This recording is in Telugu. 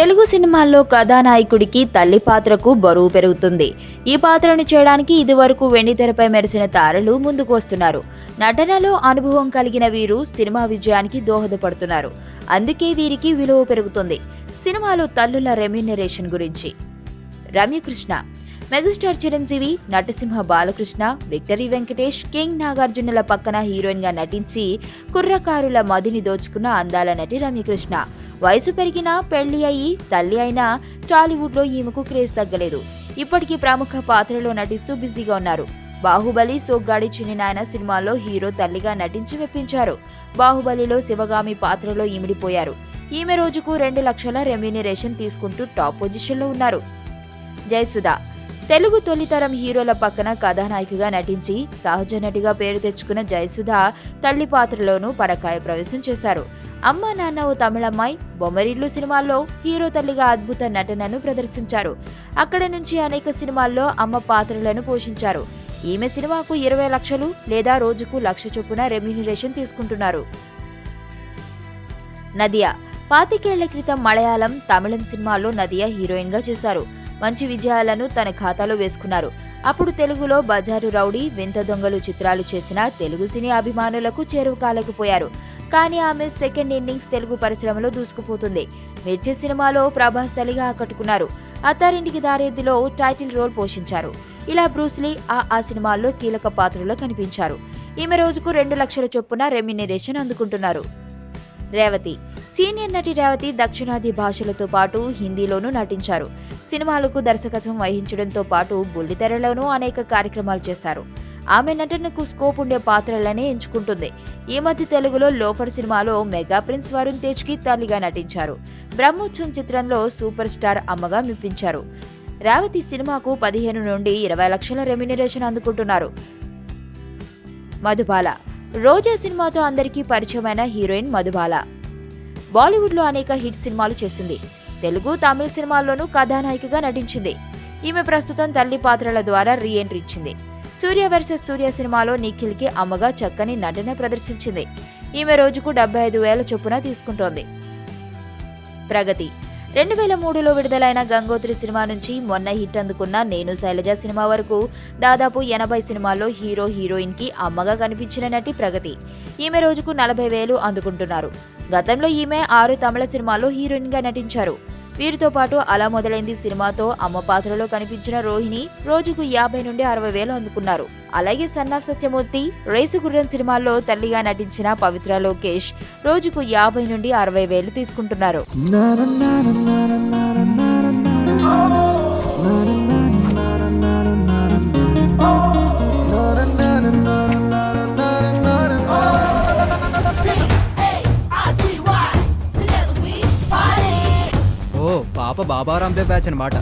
తెలుగు సినిమాల్లో కథానాయకుడికి తల్లి పాత్రకు బరువు పెరుగుతుంది. ఈ పాత్రను చేయడానికి ఇదివరకు వెండితెరపై మెరిసిన తారలు ముందుకు వస్తున్నారు. నటనలో అనుభవం కలిగిన వీరు సినిమా విజయానికి దోహదపడుతున్నారు. అందుకే వీరికి విలువ పెరుగుతుంది. సినిమాలో తల్లుల రెమ్యూనరేషన్ గురించి రమ్యకృష్ణ, మెగాస్టార్ చిరంజీవి, నటసింహ బాలకృష్ణ, విక్టరీ వెంకటేష్, కింగ్ నాగార్జునుల పక్కన హీరోయిన్ గా నటించి కుర్రకారుల మదిని దోచుకున్న అందాల నటి రమ్యకృష్ణ. వయసు పెరిగినా పెళ్లి అయి తల్లి అయినా టాలీవుడ్ లో ఈమెకు క్రేజ్ తగ్గలేదు. ఇప్పటికీ ప్రముఖ పాత్రలో నటిస్తూ బిజీగా ఉన్నారు. బాహుబలి, సోగ్గాడి చిన్ని నాయన సినిమాల్లో హీరో తల్లిగా నటించి మెప్పించారు. బాహుబలిలో శివగామి పాత్రలో ఇమిడిపోయారు. ఈమె రోజుకు 2 లక్షల రెమ్యూనరేషన్ తీసుకుంటూ టాప్ పొజిషన్ లో ఉన్నారు. జయసుధ, తెలుగు తొలితరం హీరోల పక్కన కథానాయికగా నటించి సహజ నటిగా పేరు తెచ్చుకున్న జయసుధ తల్లి పాత్రలోనూ పరకాయ ప్రవేశం చేశారు. అమ్మ నాన్న ఓ తమిళమ్మాయి, బొమ్మరిల్లు సినిమాల్లో హీరో తల్లిగా అద్భుత నటనను ప్రదర్శించారు. అక్కడి నుంచి అనేక సినిమాల్లో అమ్మ పాత్రలను పోషించారు. ఈమె సినిమాకు 20 లక్షలు లేదా రోజుకు 1,00,000 చొప్పున రెమ్యూనరేషన్ తీసుకుంటున్నారు. నదియా, 25 ఏళ్ల క్రితం మలయాళం, తమిళం సినిమాల్లో నదియా హీరోయిన్ గా చేశారు. మంచి విజయాలను తన ఖాతాలో వేసుకున్నారు. అప్పుడు తెలుగులో బజారు రౌడీ, వింత దొంగలు చిత్రాలు చేసిన తెలుగు సినీ అభిమానులకు చేరువ కాలేకపోయారు. కానీ ఆమె సెకండ్ ఇన్నింగ్స్ తెలుగు పరిశ్రమలో దూసుకుపోతుంది. మిర్చి సినిమాలో ప్రభాస్ తల్లిగా ఆకట్టుకున్నారు. అత్తారింటికి దారేదిలో టైటిల్ రోల్ పోషించారు. ఇలా బ్రూస్లీ ఆ సినిమాల్లో కీలక పాత్రలో కనిపించారు. ఈమె రోజుకు 2 లక్షల చొప్పున రెమ్యూనరేషన్ అందుకుంటున్నారు. రేవతి, సీనియర్ నటి రేవతి దక్షిణాది భాషలతో పాటు హిందీలోనూ నటించారు. సినిమాలకు దర్శకత్వం వహించడంతో పాటు బుల్లితెరలోనూ అనేక కార్యక్రమాలు చేశారు. ఆమె నటనకు స్కోప్ ఉండే పాత్రలనే ఎంచుకుంటుంది. ఈ మధ్య తెలుగులో లోఫర్ సినిమాలో మెగా ప్రిన్స్ వరుణ్ తేజ్ కి తల్లిగా నటించారు. బ్రహ్మోత్సవం చిత్రంలో సూపర్ స్టార్ అమ్మగా మెప్పించారు. రేవతి సినిమాకు 15 నుండి 20 లక్షల రెమ్యూనరేషన్ అందుకుంటున్నారు. మధుబాల, రోజా సినిమాతో అందరికీ పరిచయమైన హీరోయిన్ మధుబాల. బాలీవుడ్ లో అనేక హిట్ సినిమాలు చేసింది. తెలుగు, తమిళ సినిమాల్లోనూ కథానాయికగా నటించింది. ఈమె ప్రస్తుతం తల్లి పాత్రల ద్వారా రీ ఎంట్రీ ఇచ్చింది. సూర్య వర్సెస్ సూర్య సినిమాలో నిఖిల్ కి అమ్మగా చక్కని నటన ప్రదర్శించింది. ఈమె రోజుకు 75,000 చొప్పున తీసుకుంటోంది. ప్రగతి, 2003లో విడుదలైన గంగోత్రి సినిమా నుంచి మొన్న హిట్ అందుకున్న నేను శైలజ సినిమా వరకు దాదాపు 80 సినిమాల్లో హీరో హీరోయిన్ కి అమ్మగా కనిపించిన నటి ప్రగతి. ఈమె రోజుకు 40,000 అందుకుంటున్నారు. గతంలో ఈమె 6 తమిళ సినిమాల్లో హీరోయిన్ గా నటించారు. వీరితో పాటు అలా మొదలైంది సినిమాతో అమ్మ పాత్రలో కనిపించిన రోహిణి రోజుకు 50 నుండి 60,000 అందుకున్నారు. అలాగే సన్ ఆఫ్ సత్యమూర్తి, రేసు గుర్రం సినిమాల్లో తల్లిగా నటించిన పవిత్ర లోకేష్ రోజుకు 50 నుండి 60,000 తీసుకుంటున్నారు. పాప బాబా రాందేవ్ బ్యాచ్ అన్నమాట.